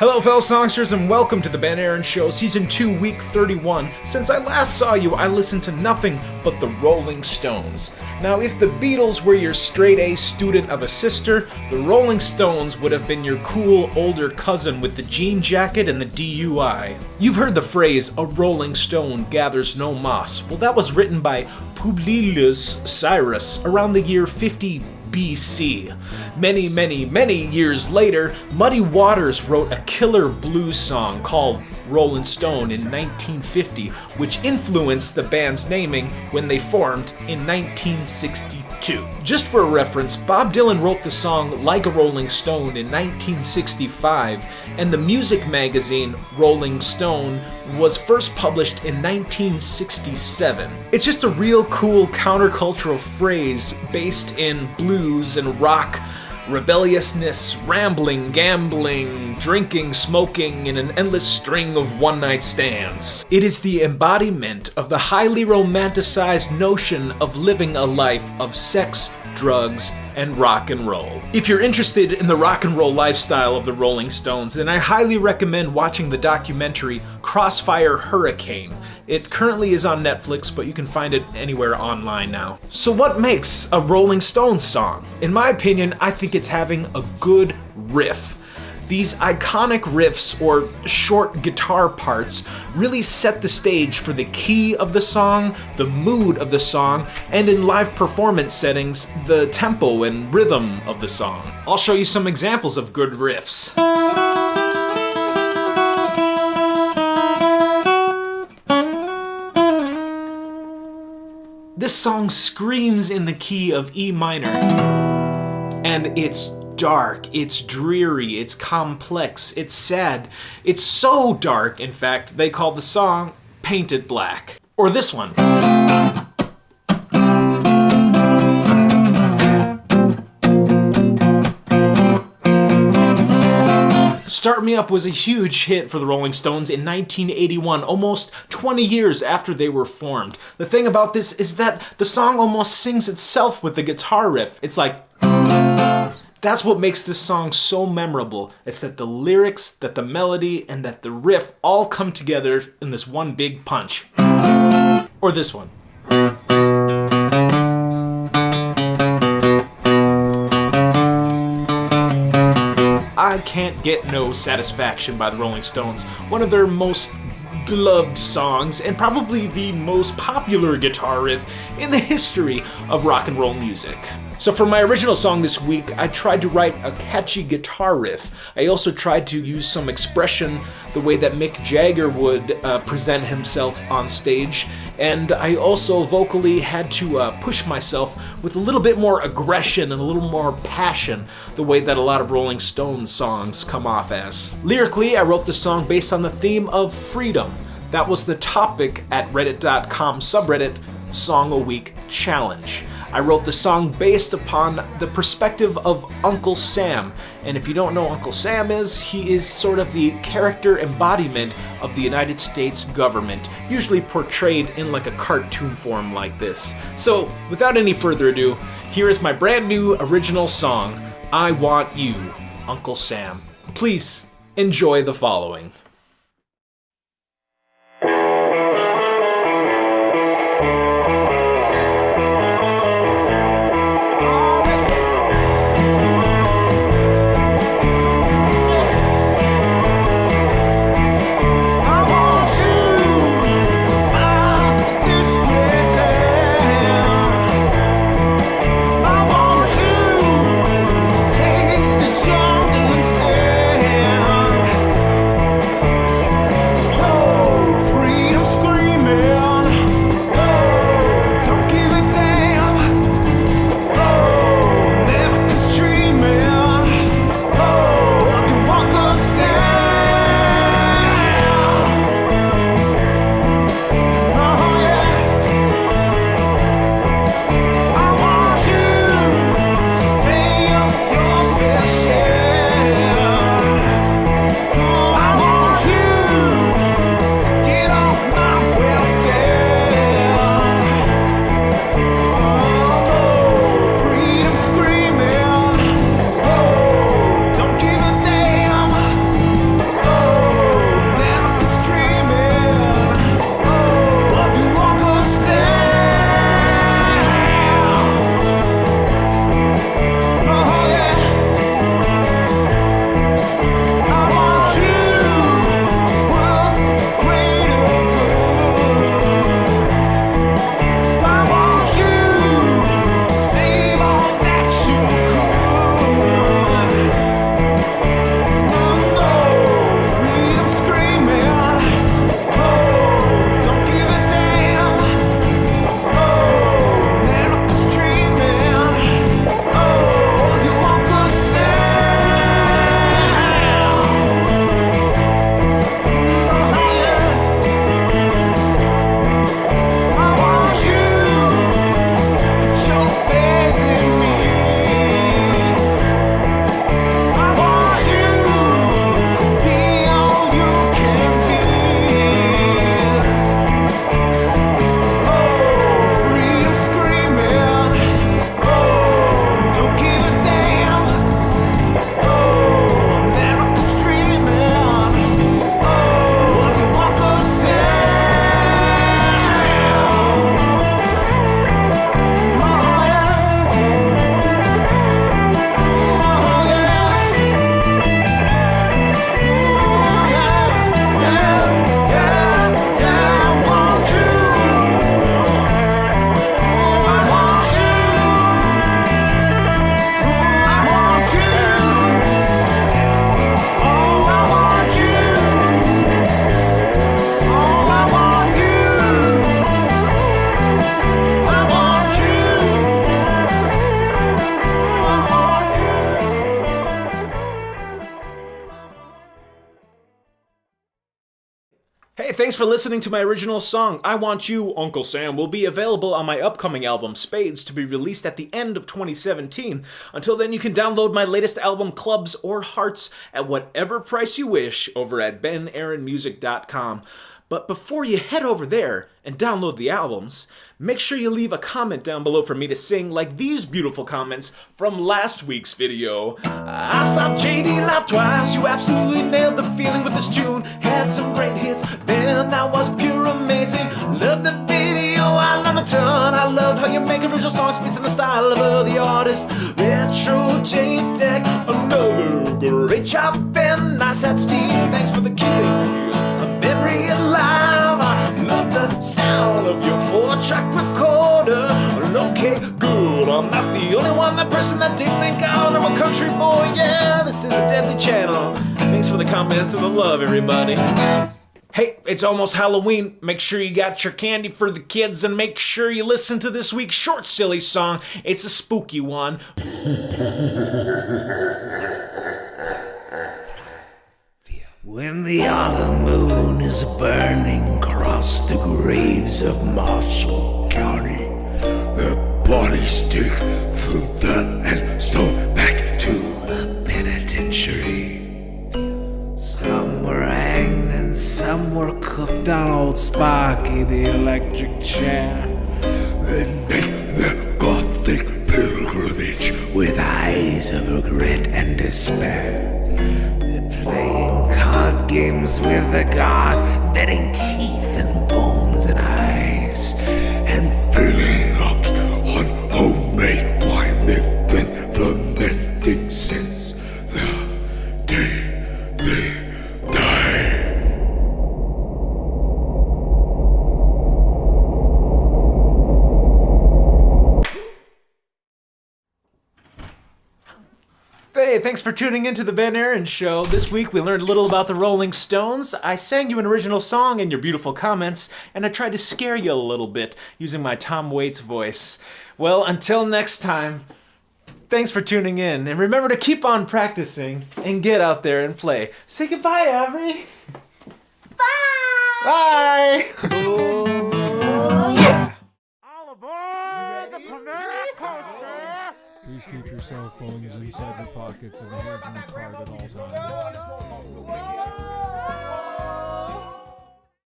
Hello fellow songsters and welcome to the Ben Aaron Show, Season 2, Week 31. Since I last saw you, I listened to nothing but the Rolling Stones. Now, if the Beatles were your straight-A student of a sister, the Rolling Stones would have been your cool older cousin with the jean jacket and the DUI. You've heard the phrase, a rolling stone gathers no moss. Well, that was written by Publius Cyrus around the year 50 BC. Many years later, Muddy Waters wrote a killer blues song called Rollin' Stone in 1950, which influenced the band's naming when they formed in 1962. Just for a reference, Bob Dylan wrote the song Like a Rolling Stone in 1965, and the music magazine Rolling Stone was first published in 1967. It's just a real cool countercultural phrase based in blues and rock, rebelliousness, rambling, gambling, drinking, smoking, and an endless string of one-night stands. It is the embodiment of the highly romanticized notion of living a life of sex, drugs, and rock and roll. If you're interested in the rock and roll lifestyle of the Rolling Stones, then I highly recommend watching the documentary Crossfire Hurricane. It currently is on Netflix, but you can find it anywhere online now. So what makes a Rolling Stones song? In my opinion, I think it's having a good riff. These iconic riffs, or short guitar parts, really set the stage for the key of the song, the mood of the song, and in live performance settings, the tempo and rhythm of the song. I'll show you some examples of good riffs. This song screams in the key of E minor, and it's dark, it's dreary, it's complex, it's sad. It's so dark, in fact, they call the song Painted Black. Or this one. Start Me Up was a huge hit for the Rolling Stones in 1981, almost 20 years after they were formed. The thing about this is that the song almost sings itself with the guitar riff. It's like... That's what makes this song so memorable. It's that the lyrics, that the melody, and that the riff all come together in this one big punch. Or this one. I Can't Get No Satisfaction by the Rolling Stones, one of their most beloved songs and probably the most popular guitar riff in the history of rock and roll music. So for my original song this week, I tried to write a catchy guitar riff. I also tried to use some expression the way that Mick Jagger would present himself on stage, and I also vocally had to push myself with a little bit more aggression and a little more passion, the way that a lot of Rolling Stones songs come off as. Lyrically, I wrote the song based on the theme of freedom. That was the topic at reddit.com subreddit Song a Week Challenge. I wrote the song based upon the perspective of Uncle Sam, and if you don't know who Uncle Sam is, he is sort of the character embodiment of the United States government, usually portrayed in like a cartoon form like this. So, without any further ado, here is my brand new original song, I Want You, Uncle Sam. Please enjoy the following. Hey, thanks for listening to my original song, I Want You, Uncle Sam, will be available on my upcoming album, Spades, to be released at the end of 2017. Until then, you can download my latest album, Clubs or Hearts, at whatever price you wish over at benaaronmusic.com. But before you head over there and download the albums, make sure you leave a comment down below for me to sing, like these beautiful comments from last week's video. I saw JD laugh twice, you absolutely nailed the feeling with this tune. Had some great hits, man, that was pure amazing. Love the video, I love a ton. I love how you make original songs based on the style of other artists. Retro tape deck, another great job, Ben. Nice hat, Steve, thanks for the keeping memory alive. I love the sound of your 4-track recorder. Okay, good, I'm not the only one, that person that digs, thank God I'm a country boy. Yeah, this is the Deadly Channel. Thanks for the comments and the love, everybody. Hey, it's almost Halloween. Make sure you got your candy for the kids, and make sure you listen to this week's short, silly song. It's a spooky one. When the autumn moon is burning across the graves of Marshall County, the bodies dig through dirt and stone back to the penitentiary. Some were hanged and some were cooked on old Sparky, the electric chair. They make their gothic pilgrimage with eyes of regret and despair. Playing card games with the gods, betting teeth and bones and eyes, and filling up on homemade wine they've been fermenting since the day they died. Hey, thanks for tuning into the Ben Aaron Show. This week we learned a little about the Rolling Stones. I sang you an original song in your beautiful comments, and I tried to scare you a little bit using my Tom Waits voice. Well, until next time, thanks for tuning in, and remember to keep on practicing and get out there and play. Say goodbye, Avery. Bye! Bye! All aboard the Pomona Coaster! Please keep your cell phones inside your pockets and hands in the cars at all times.